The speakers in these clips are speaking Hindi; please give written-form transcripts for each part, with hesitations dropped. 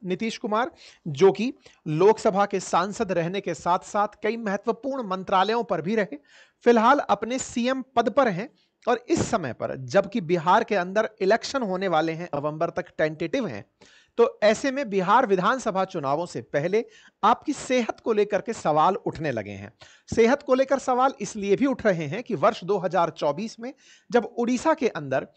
नीतीश कुमार, जो कि लोकसभा के सांसद रहने के साथ साथ कई महत्वपूर्ण मंत्रालयों पर भी रहे, फिलहाल अपने सीएम पद पर हैं। और इस समय पर जबकि बिहार के अंदर इलेक्शन होने वाले हैं, नवंबर तक टेंटेटिव हैं, तो ऐसे में बिहार विधानसभा चुनावों से पहले आपकी सेहत को लेकर के सवाल उठने लगे हैं। सेहत को लेकर सवाल इसलिए भी उठ रहे हैं कि वर्ष 2024 में जब उड़ीसा के अंदर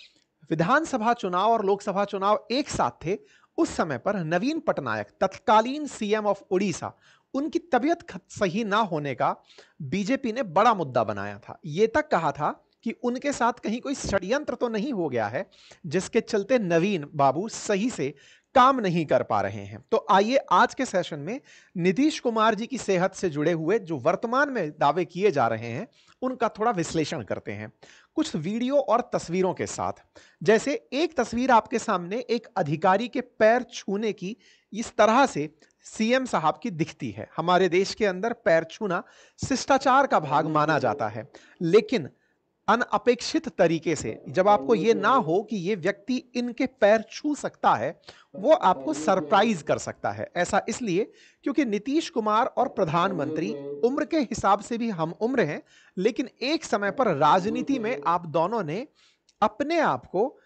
विधानसभा चुनाव और लोकसभा चुनाव एक साथ थे, उस समय पर नवीन पटनायक, तत्कालीन सीएम ऑफ उड़ीसा, उनकी तबीयत सही ना होने का बीजेपी ने बड़ा मुद्दा बनाया था। यह तक कहा था कि उनके साथ कहीं कोई षड्यंत्र तो नहीं हो गया है जिसके चलते नवीन बाबू सही से काम नहीं कर पा रहे हैं। तो आइए आज के सेशन में नीतीश कुमार जी की सेहत से जुड़े हुए जो वर्तमान में दावे किए जा रहे हैं उनका थोड़ा विश्लेषण करते हैं कुछ वीडियो और तस्वीरों के साथ। जैसे एक तस्वीर आपके सामने एक अधिकारी के पैर छूने की इस तरह से सीएम साहब की दिखती है। हमारे देश के अंदर पैर छूना शिष्टाचार का भाग माना जाता है, लेकिन अनअपेक्षित तरीके से जब आपको यह ना हो कि यह व्यक्ति इनके पैर छू सकता है, वो आपको सरप्राइज कर सकता है। ऐसा इसलिए क्योंकि नीतीश कुमार और प्रधानमंत्री उम्र के हिसाब से भी हम उम्र हैं, लेकिन एक समय पर राजनीति में आप दोनों ने अपने आप को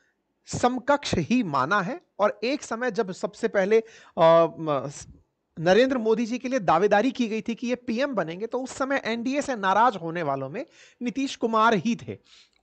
समकक्ष ही माना है। और एक समय जब सबसे पहले नरेंद्र मोदी जी के लिए दावेदारी की गई थी कि ये पीएम बनेंगे, तो उस समय एनडीए से नाराज होने वालों में नीतीश कुमार ही थे।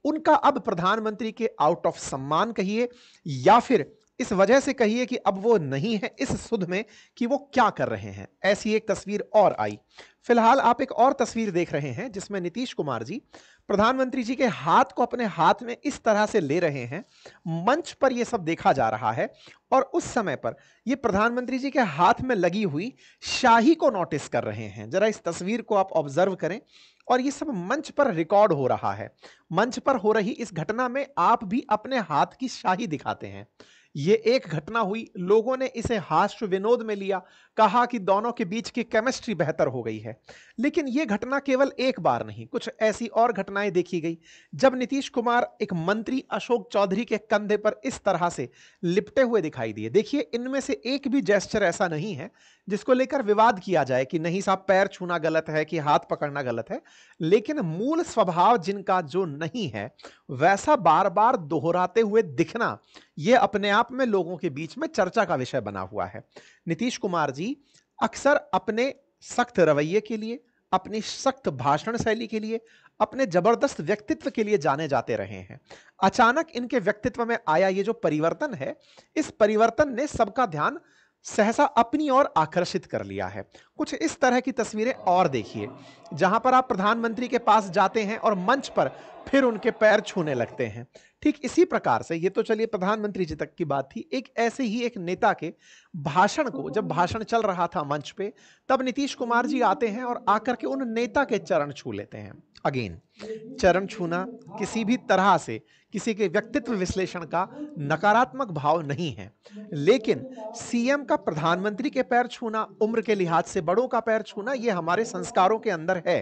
उनका अब प्रधानमंत्री के आउट ऑफ सम्मान कहिए या फिर इस वजह से कहिए कि अब वो नहीं है इस सुध में कि वो क्या कर रहे हैं, ऐसी एक तस्वीर और आई। फिलहाल आप एक और तस्वीर देख रहे हैं जिसमें नीतीश कुमार जी प्रधानमंत्री जी के हाथ को अपने हाथ में इस तरह से ले रहे हैं। मंच पर यह सब देखा जा रहा है और उस समय पर यह प्रधानमंत्री जी के हाथ में लगी हुई शाही को नोटिस कर रहे हैं। जरा इस तस्वीर को आप ऑब्जर्व करें और यह सब मंच पर रिकॉर्ड हो रहा है। मंच पर हो रही इस घटना में आप भी अपने हाथ की शाही दिखाते हैं। यह एक घटना हुई, लोगों ने इसे हास्य विनोद में लिया, कहा कि दोनों के बीच की केमिस्ट्री बेहतर हो गई है। लेकिन यह घटना केवल एक बार नहीं, कुछ ऐसी और घटनाएं देखी गई जब नीतीश कुमार एक मंत्री अशोक चौधरी के कंधे पर इस तरह से लिपटे हुए दिखाई दिए। देखिए, इनमें से एक भी जेस्चर ऐसा नहीं है जिसको लेकर विवाद किया जाए कि नहीं साहब पैर छूना गलत है कि हाथ पकड़ना गलत है, लेकिन मूल स्वभाव जिनका जो नहीं है वैसा बार बार दोहराते हुए दिखना, यह अपने आप में लोगों के बीच में चर्चा का विषय बना हुआ है। नीतीश कुमार जी अक्सर अपने सख्त रवैये के लिए, अपनी सख्त भाषण शैली के लिए, अपने जबरदस्त व्यक्तित्व के लिए जाने जाते रहे हैं। अचानक इनके व्यक्तित्व में आया ये जो परिवर्तन है, इस परिवर्तन ने सबका ध्यान सहसा अपनी ओर आकर्षित कर लिया है। कुछ इस तरह की तस्वीरें और देखिए जहां पर आप प्रधानमंत्री के पास जाते हैं और मंच पर फिर उनके पैर छूने लगते हैं। ठीक इसी प्रकार से, ये तो चलिए प्रधानमंत्री जी तक की बात थी, एक ऐसे ही एक नेता के भाषण को, जब भाषण चल रहा था मंच पे, तब नीतीश कुमार जी आते हैं और आकर के उन नेता के चरण छू लेते हैं। अगेन, चरण छूना किसी भी तरह से किसी के व्यक्तित्व विश्लेषण का नकारात्मक भाव नहीं है, लेकिन सीएम का प्रधानमंत्री के पैर छूना, उम्र के लिहाज से बड़ों का पैर छूना, यह हमारे संस्कारों के अंदर है।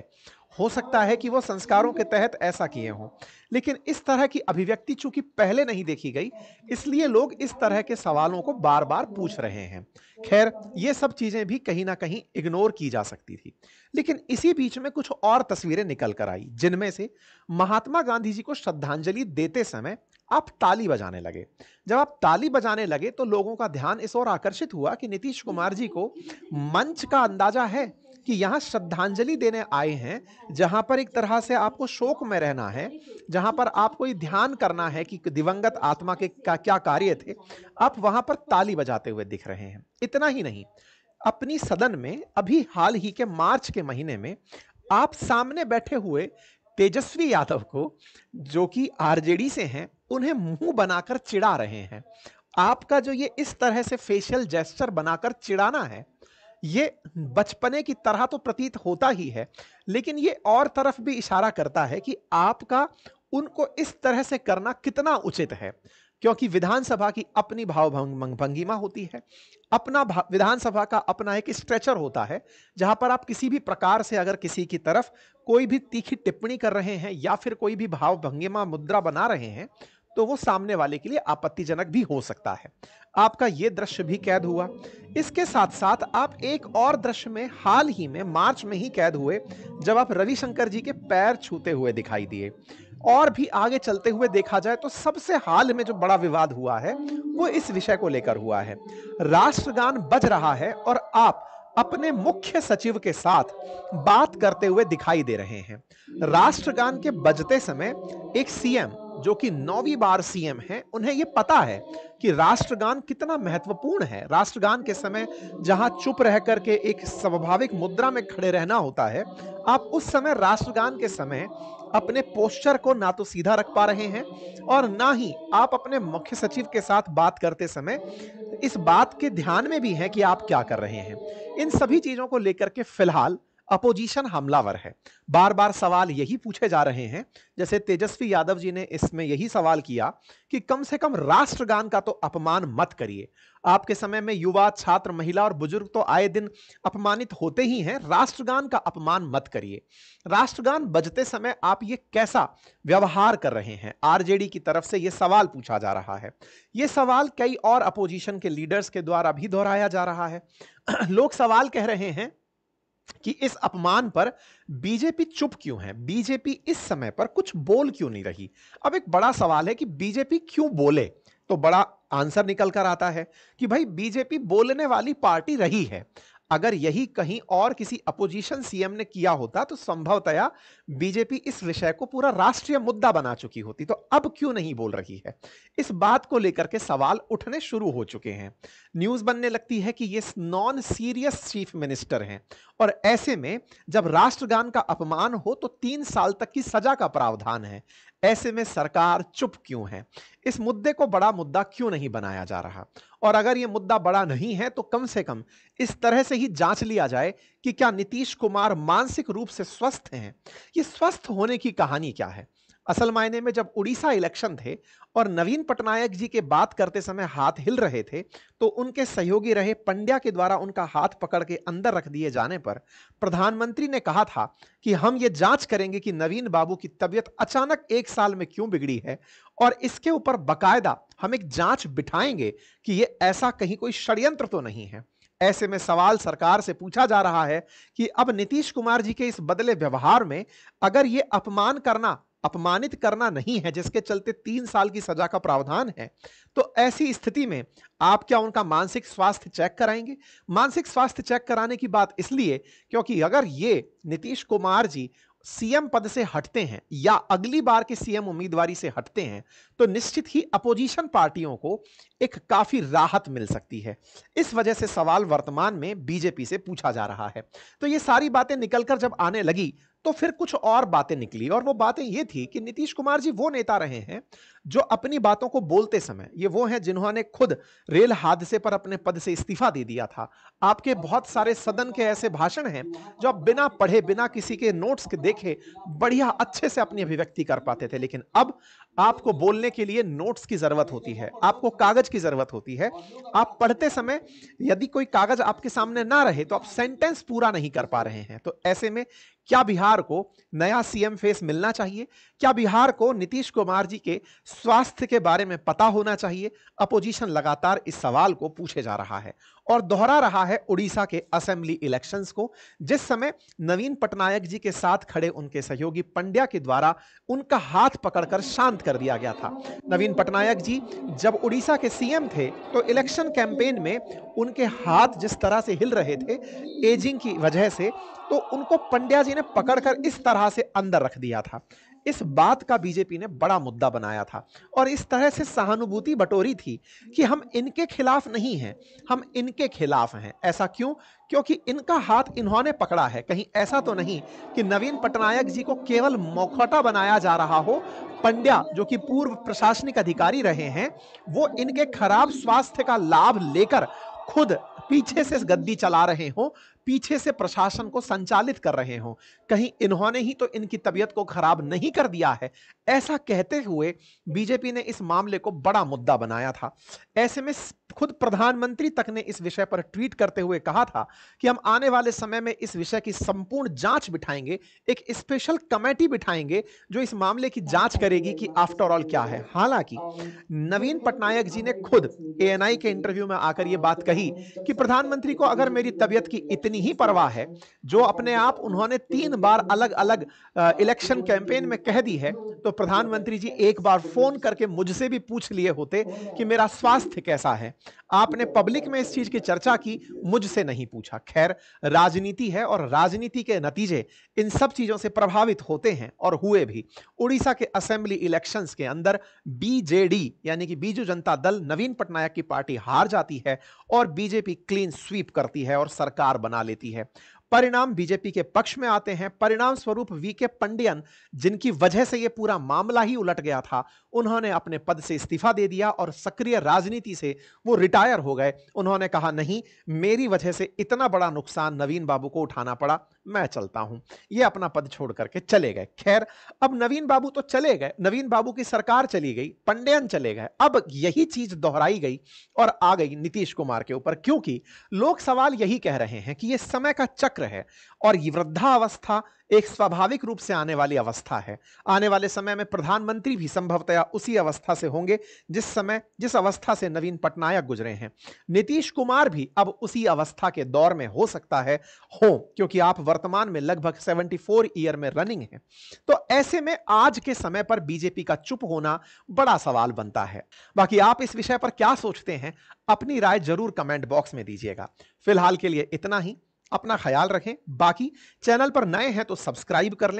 हो सकता है कि वो संस्कारों के तहत ऐसा किए हों, लेकिन इस तरह की अभिव्यक्ति चूंकि पहले नहीं देखी गई, इसलिए लोग इस तरह के सवालों को बार बार पूछ रहे हैं। खैर, ये सब चीजें भी कहीं ना कहीं इग्नोर की जा सकती थी, लेकिन इसी बीच में कुछ और तस्वीरें निकल कर आई, जिनमें से महात्मा गांधी जी को श्रद्धांजलि देते समय आप ताली बजाने लगे। जब आप ताली बजाने लगे तो लोगों का ध्यान इस ओर आकर्षित हुआ कि नीतीश कुमार जी को मंच का अंदाजा है कि यहां श्रद्धांजलि देने आए हैं, जहां पर एक तरह से आपको शोक में रहना है, जहां पर आपको ये ध्यान करना है कि दिवंगत आत्मा के क्या कार्य थे, आप वहां पर ताली बजाते हुए दिख रहे हैं। इतना ही नहीं, अपनी सदन में अभी हाल ही के मार्च के महीने में आप सामने बैठे हुए तेजस्वी यादव को, जो कि आरजेडी से हैं, उन्हें मुंह बनाकर चिढ़ा रहे हैं। आपका जो ये इस तरह से फेशियल जेस्चर बनाकर चिढ़ाना है, ये बचपने की तरह तो प्रतीत होता ही है, लेकिन ये और तरफ भी इशारा करता है कि आपका उनको इस तरह से करना कितना उचित है, क्योंकि विधानसभा की अपनी भंगिमा होती है, अपना विधानसभा का अपना एक स्ट्रेचर होता है, जहां पर आप किसी भी प्रकार से अगर किसी की तरफ कोई भी तीखी टिप्पणी कर रहे हैं या फिर कोई भी भाव भंगिमा मुद्रा बना रहे हैं, तो वो सामने वाले के लिए आपत्तिजनक भी हो सकता है। आपका ये दृश्य भी कैद हुआ। इसके साथ साथ आप एक और दृश्य में हाल ही में मार्च में ही कैद हुए, जब आप रविशंकर जी के पैर छूते हुए दिखाई दिए। और भी आगे चलते हुए देखा जाए तो सबसे हाल में जो बड़ा विवाद हुआ है वो इस विषय को लेकर हुआ है। राष्ट्रगान बज रहा है और आप अपने मुख्य सचिव के साथ बात करते हुए दिखाई दे रहे हैं। राष्ट्रगान के बजते समय एक सीएम जो कि 9वीं बार सीएम हैं, उन्हें यह पता है कि राष्ट्रगान कितना महत्वपूर्ण है। राष्ट्रगान के समय जहां चुप रह करके एक स्वाभाविक मुद्रा में खड़े रहना होता है, आप उस समय राष्ट्रगान के समय अपने पोस्चर को ना तो सीधा रख पा रहे हैं और ना ही आप अपने मुख्य सचिव के साथ बात करते समय इस बात के ध्यान में भी है कि आप क्या कर रहे हैं। इन सभी चीजों को लेकर के फिलहाल अपोजिशन हमलावर है। बार बार सवाल यही पूछे जा रहे हैं, जैसे तेजस्वी यादव जी ने इसमें यही सवाल किया कि कम से कम राष्ट्रगान का तो अपमान मत करिए। आपके समय में युवा, छात्र, महिला और बुजुर्ग तो आए दिन अपमानित होते ही हैं, राष्ट्रगान का अपमान मत करिए। राष्ट्रगान बजते समय आप ये कैसा व्यवहार कर रहे हैं, आरजेडी की तरफ से यह सवाल पूछा जा रहा है। यह सवाल कई और अपोजिशन के लीडर्स के द्वारा भी दोहराया जा रहा है। लोग सवाल कह रहे हैं कि इस अपमान पर बीजेपी चुप क्यों है, बीजेपी इस समय पर कुछ बोल क्यों नहीं रही। अब एक बड़ा सवाल है कि बीजेपी क्यों बोले, तो बड़ा आंसर निकल कर आता है कि भाई बीजेपी बोलने वाली पार्टी रही है। अगर यही कहीं और किसी अपोजिशन सीएम ने किया होता तो संभवतया बीजेपी इस विषय को पूरा राष्ट्रीय मुद्दा बना चुकी होती। तो अब क्यों नहीं बोल रही है, इस बात को लेकर के सवाल उठने शुरू हो चुके हैं। न्यूज बनने लगती है कि ये नॉन सीरियस चीफ मिनिस्टर हैं और ऐसे में जब राष्ट्रगान का अपमान हो तो 3 साल तक की सजा का प्रावधान है। ऐसे में सरकार चुप क्यों है, इस मुद्दे को बड़ा मुद्दा क्यों नहीं बनाया जा रहा। और अगर यह मुद्दा बड़ा नहीं है तो कम से कम इस तरह से ही जांच लिया जाए कि क्या नीतीश कुमार मानसिक रूप से स्वस्थ हैं। ये स्वस्थ होने की कहानी क्या है। असल मायने में जब उड़ीसा इलेक्शन थे और नवीन पटनायक जी के बात करते समय हाथ हिल रहे थे तो उनके सहयोगी रहे पंड्या के द्वारा उनका हाथ पकड़ के अंदर रख दिए जाने पर प्रधानमंत्री ने कहा था कि हम ये जांच करेंगे कि नवीन बाबू की तबीयत अचानक 1 साल में क्यों बिगड़ी है और इसके ऊपर बकायदा हम एक जांच बिठाएंगे कि ये ऐसा कहीं कोई षड्यंत्र तो नहीं है। ऐसे में सवाल सरकार से पूछा जा रहा है कि अब नीतीश कुमार जी के इस बदले व्यवहार में अगर ये अपमानित करना नहीं है जिसके चलते 3 साल की सजा का प्रावधान है, तो ऐसी स्थिति में आप क्या उनका मानसिक स्वास्थ्य चेक कराएंगे। मानसिक स्वास्थ्य चेक कराने की बात इसलिए क्योंकि अगर ये नीतीश कुमार जी सीएम पद से हटते हैं या अगली बार के सीएम उम्मीदवारी से हटते हैं तो निश्चित ही अपोजिशन पार्टियों को एक काफी राहत मिल सकती है। इस वजह से सवाल वर्तमान में बीजेपी से पूछा जा रहा है। तो ये सारी बातें निकलकर जब आने लगी तो फिर कुछ और बातें निकली और वो बातें ये थी कि नीतीश कुमार जी वो नेता रहे हैं जो अपनी बातों को बोलते समय, ये वो हैं जिन्होंने खुद रेल हादसे पर अपने पद से इस्तीफा दे दिया था। आपके बहुत सारे सदन के ऐसे भाषण हैं जो आप बिना पढ़े, बिना किसी के नोट्स के देखे बढ़िया अच्छे से अपनी अभिव्यक्ति कर पाते थे, लेकिन अब आपको बोलने के लिए नोट्स की जरूरत होती है, आपको कागज की जरूरत होती है। आप पढ़ते समय यदि कोई कागज आपके सामने ना रहे तो आप सेंटेंस पूरा नहीं कर पा रहे हैं। तो ऐसे में क्या बिहार को नया सीएम फेस मिलना चाहिए, क्या बिहार को नीतीश कुमार जी के स्वास्थ्य के बारे में पता होना चाहिए। अपोजिशन लगातार इस सवाल को पूछे जा रहा है और दोहरा रहा है उड़ीसा के असेंबली इलेक्शंस को, जिस समय नवीन पटनायक जी के साथ खड़े उनके सहयोगी पंड्या के द्वारा उनका हाथ पकड़कर शांत कर दिया गया था। नवीन पटनायक जी जब उड़ीसा के सीएम थे तो इलेक्शन कैंपेन में उनके हाथ जिस तरह से हिल रहे थे एजिंग की वजह से, तो उनको पंड्या जी ने पकड़कर इस तरह से अंदर रख दिया था। इस बात का बीजेपी ने बड़ा मुद्दा बनाया था और इस तरह से सहानुभूति बटोरी थी कि हम इनके खिलाफ नहीं हैं, हम इनके खिलाफ हैं। ऐसा क्यों? क्योंकि इनका हाथ इन्होंने पकड़ा है। कहीं ऐसा तो नहीं कि नवीन पटनायक जी को केवल मौखौटा बनाया जा रहा हो। पंड्या जो कि पूर्व प्रशासनिक अधिकारी रहे हैं, वो इनके खराब स्वास्थ्य का लाभ लेकर खुद पीछे से गद्दी चला रहे हो, पीछे से प्रशासन को संचालित कर रहे हो। कहीं इन्होंने ही तो इनकी तबीयत को खराब नहीं कर दिया है, ऐसा कहते हुए बीजेपी ने इस मामले को बड़ा मुद्दा बनाया था। ऐसे में खुद प्रधानमंत्री तक ने इस विषय पर ट्वीट करते हुए कहा था कि हम आने वाले समय में इस विषय की संपूर्ण जांच बिठाएंगे, एक स्पेशल कमेटी बिठाएंगे जो इस मामले की जांच करेगी कि आफ्टर ऑल क्या है। हालांकि नवीन पटनायक जी ने खुद एएनआई के इंटरव्यू में आकर यह बात कही कि प्रधानमंत्री को अगर मेरी तबीयत की इतनी ही परवाह है, जो अपने आप उन्होंने 3 बार अलग अलग इलेक्शन कैंपेन में कह दी है, तो प्रधानमंत्री जी एक बार फोन करके मुझसे भी पूछ लिए होते कि मेरा स्वास्थ्य कैसा है। आपने पब्लिक में इस चीज की चर्चा की, मुझसे नहीं पूछा। खैर, राजनीति है और राजनीति के नतीजे इन सब चीजों से प्रभावित होते हैं और हुए भी। उड़ीसा के असेंबली इलेक्शंस के अंदर बीजेडी यानी कि बीजू जनता दल, नवीन पटनायक की पार्टी हार जाती है और बीजेपी क्लीन स्वीप करती है और सरकार बना लेती है। परिणाम बीजेपी के पक्ष में आते हैं। परिणाम स्वरूप वीके पंडियन, जिनकी वजह से यह पूरा मामला ही उलट गया था, उन्होंने अपने पद से इस्तीफा दे दिया और सक्रिय राजनीति से वो रिटायर हो गए। उन्होंने कहा, नहीं, मेरी वजह से इतना बड़ा नुकसान नवीन बाबू को उठाना पड़ा, मैं चलता हूं। ये अपना पद छोड़ करके चले गए। खैर, अब नवीन बाबू तो चले गए, नवीन बाबू की सरकार चली गई, पंडियन चले गए। अब यही चीज दोहराई गई और आ गई नीतीश कुमार के ऊपर, क्योंकि लोग सवाल यही कह रहे हैं कि यह समय का चक्र है और ये वृद्धावस्था एक स्वाभाविक रूप से आने वाली अवस्था है। आने वाले समय में प्रधानमंत्री भी संभवतया उसी अवस्था से होंगे जिस अवस्था से नवीन पटनायक गुजरे हैं। नीतीश कुमार भी अब उसी अवस्था के दौर में हो सकता है क्योंकि आप वर्तमान में लगभग 74 ईयर में रनिंग है। तो ऐसे में आज के समय पर बीजेपी का चुप होना बड़ा सवाल बनता है। बाकी आप इस विषय पर क्या सोचते हैं, अपनी राय जरूर कमेंट बॉक्स में दीजिएगा। फिलहाल के लिए इतना ही। अपना ख्याल रखें। बाकी चैनल पर नए हैं तो सब्सक्राइब कर लें।